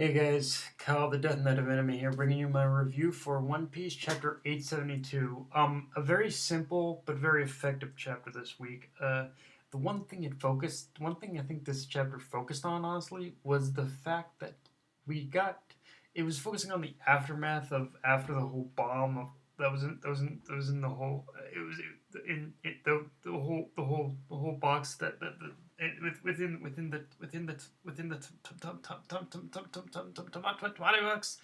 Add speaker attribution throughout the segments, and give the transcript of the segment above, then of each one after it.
Speaker 1: Hey guys, Kyle the Death Knight of Anime here, bringing you my review for One Piece Chapter 872. A very simple but very effective chapter this week. One thing I think this chapter focused on, honestly, was the fact that it was focusing on the aftermath of after the whole bomb of that was in the whole it was in it, the whole box within the tomato box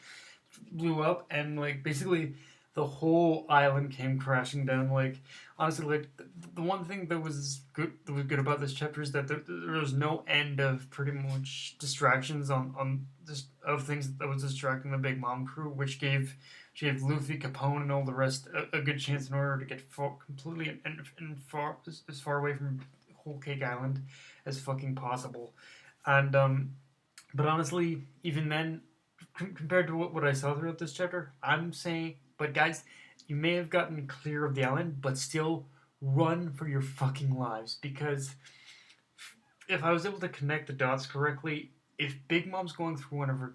Speaker 1: blew up, and like basically the whole island came crashing down. Like honestly, like the one thing that was good about this chapter is that there was no end of pretty much distractions on just of things that was distracting the Big Mom crew, which gave Luffy, Capone, and all the rest a good chance in order to get completely and far as far away from Whole Cake Island as fucking possible. And but honestly, even then, compared to what I saw throughout this chapter, I'm saying, but guys, you may have gotten clear of the island, but still run for your fucking lives, because if I was able to connect the dots correctly, if Big Mom's going through one of her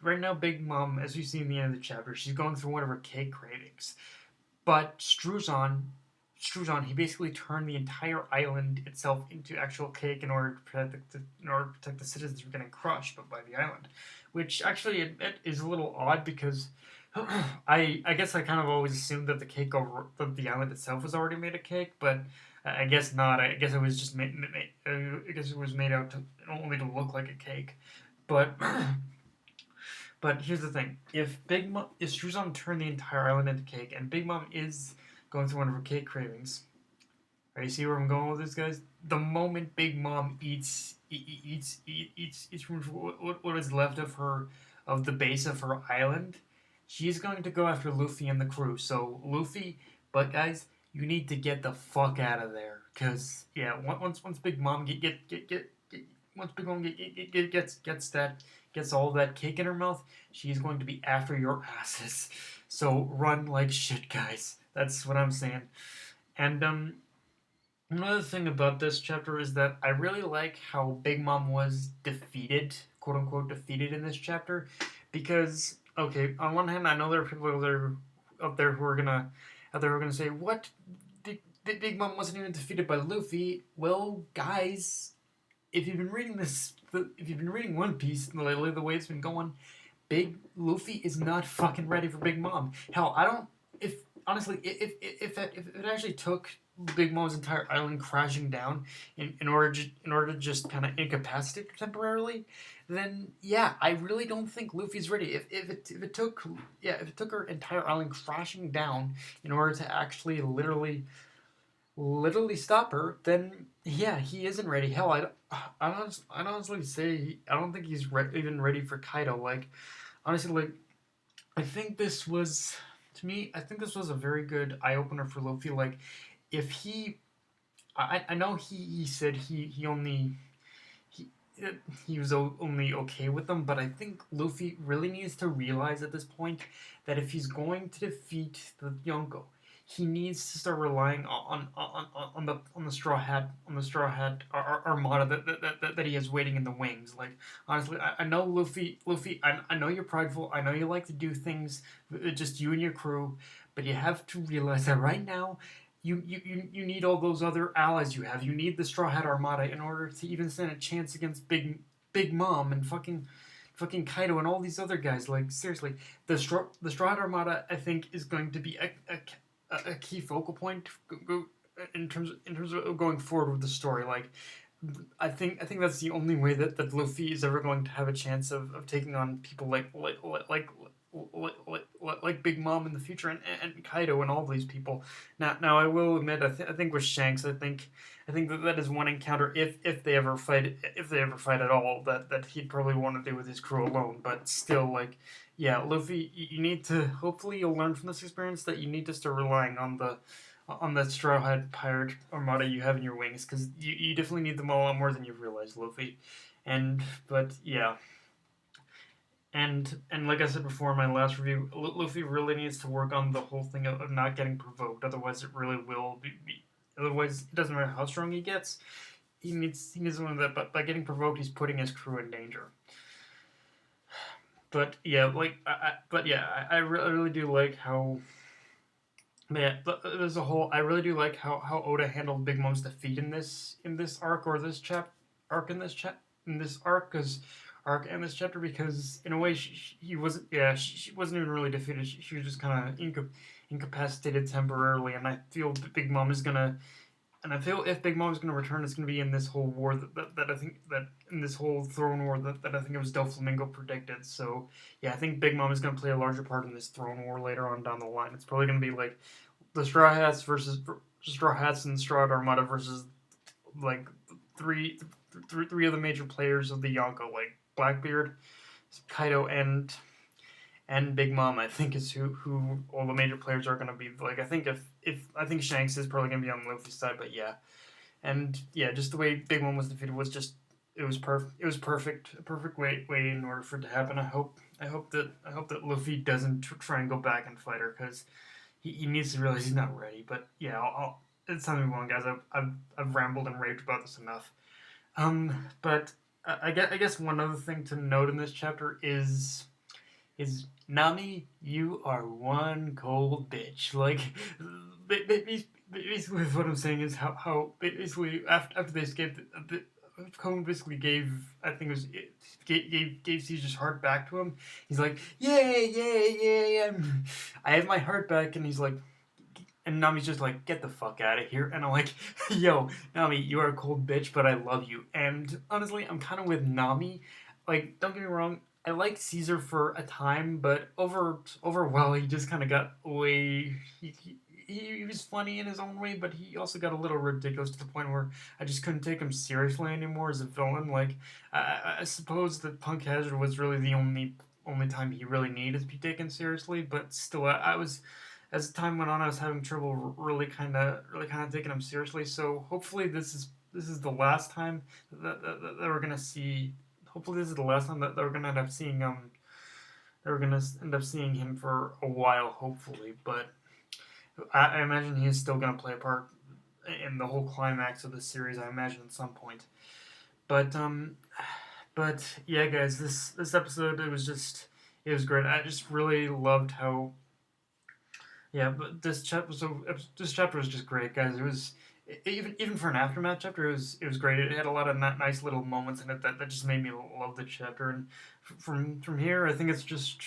Speaker 1: right now, Big Mom, as we see in the end of the chapter, she's going through one of her cake cravings. But he basically turned the entire island itself into actual cake in order to protect the citizens from getting crushed by the island, which actually it is a little odd because I guess I kind of always assumed that that the island itself was already made of cake, but I guess not. I guess it was just I guess it was made out to only to look like a cake, but. But here's the thing: if Struzan turned the entire island into cake, and Big Mom is going through one of her cake cravings, right? You see where I'm going with this, guys? The moment Big Mom eats what is left of her of the base of her island, she's going to go after Luffy and the crew. So Luffy, but guys, you need to get the fuck out of there, cause yeah, once Big Mom get once Big Mom gets all that cake in her mouth, she's going to be after your asses. So run like shit, guys. That's what I'm saying. And another thing about this chapter is that I really like how Big Mom was defeated, quote unquote defeated in this chapter, because okay, on one hand, I know there are people out there who are gonna say, "What? Big Mom wasn't even defeated by Luffy." Well, guys, if you've been reading One Piece lately, the way it's been going, Big Luffy is not fucking ready for Big Mom. Hell, I don't. If honestly, if it actually took Big Mom's entire island crashing down in order to just kind of incapacitate her temporarily, then yeah, I really don't think Luffy's ready. If it took her entire island crashing down in order to actually literally stop her, then yeah, he isn't ready. Hell, I'd honestly say I don't think he's even ready for Kaido. Like, honestly, like, I think this was, to me, I think this was a very good eye opener for Luffy. Like, if he, I know he said he he was only okay with them, but I think Luffy really needs to realize at this point that if he's going to defeat the Yonko, he needs to start relying on the straw hat armada that he has waiting in the wings. Like honestly, I know Luffy, I know you're prideful. I know you like to do things just you and your crew, but you have to realize that right now you need all those other allies you have. You need the Straw Hat Armada in order to even stand a chance against Big Mom and fucking Kaido and all these other guys. Like seriously, the Straw Hat Armada I think is going to be a key focal point in terms of going forward with the story. Like I think that's the only way that Luffy is ever going to have a chance of taking on people like Big Mom in the future, and Kaido and all these people. Now I will admit I think with Shanks I think that is one encounter if they ever fight at all that he'd probably want to do with his crew alone. But still, like yeah, Luffy, you need to, hopefully you'll learn from this experience that you need to start relying on that Straw Hat Pirate Armada you have in your wings, because you definitely need them a lot more than you realize, Luffy. And but yeah, and like I said before in my last review, Luffy really needs to work on the whole thing of not getting provoked. Otherwise, it really will be. Otherwise, it doesn't matter how strong he gets. He needs to learn that, but by getting provoked, he's putting his crew in danger. But yeah, I really do like how man, there's a whole. I really do like how Oda handled Big Mom's defeat in this arc or this arc in this in this arc and this chapter because in a way he wasn't she wasn't even really defeated. She was just kind of incapacitated temporarily, and I feel Big Mom is gonna and I feel if Big Mom is going to return, it's going to be in this whole war that I think that in this whole throne war that I think it was Doflamingo predicted. So yeah, I think Big Mom is going to play a larger part in this throne war later on down the line. It's probably going to be like the Straw Hats versus Straw Hats and Straw Armada versus like three three of the major players of the Yonko, like Blackbeard, Kaido, and Big Mom. I think is who all the major players are going to be. Like if I think Shanks is probably going to be on Luffy's side, but yeah, and yeah, just the way Big Mom was defeated was just it was perfect. It was perfect, a perfect way in order for it to happen. I hope that Luffy doesn't try and go back and fight her because he needs to realize he's not ready. But yeah, it's time to move on, guys. I've rambled and raved about this enough. But I guess one other thing to note in this chapter is Nami, you are one cold bitch. Like, basically, what I'm saying is how basically after they escaped, Cohen basically gave I think it was gave Caesar's heart back to him. He's like, yay, yay, yay! I have my heart back, and he's like, and Nami's just like, get the fuck out of here. And I'm like, yo, Nami, you are a cold bitch, but I love you. And honestly, I'm kind of with Nami. Like, don't get me wrong, I liked Caesar for a time, but well, he just kind of got way. He was funny in his own way, but he also got a little ridiculous to the point where I just couldn't take him seriously anymore as a villain. Like, I suppose that Punk Hazard was really the only time he really needed to be taken seriously, but still, I was as time went on, I was having trouble really kind of taking him seriously. So hopefully, this is the last time that we're gonna see. Hopefully, this is the last time that we're gonna end up seeing that we're gonna end up seeing him for a while. Hopefully, but I imagine he is still gonna play a part in the whole climax of the series. I imagine at some point. But yeah, guys, this episode it was great. I just really loved how yeah, but this chapter was just great, guys. It was even for an aftermath chapter, it was great. It had a lot of nice little moments in it that just made me love the chapter. And from here, I think it's just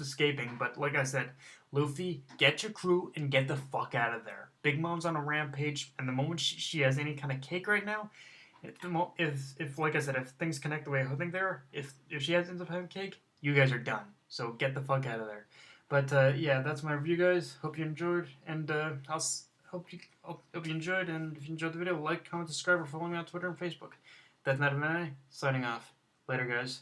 Speaker 1: escaping. But like I said, Luffy, get your crew and get the fuck out of there. Big Mom's on a rampage, and the moment she has any kind of cake right now, if like I said, if things connect the way I think they are, if she ends up having cake, you guys are done. So get the fuck out of there. But yeah, that's my review, guys. Hope you enjoyed, and hope you enjoyed. And if you enjoyed the video, like, comment, subscribe, or follow me on Twitter and Facebook. That's Matt and signing off. Later, guys.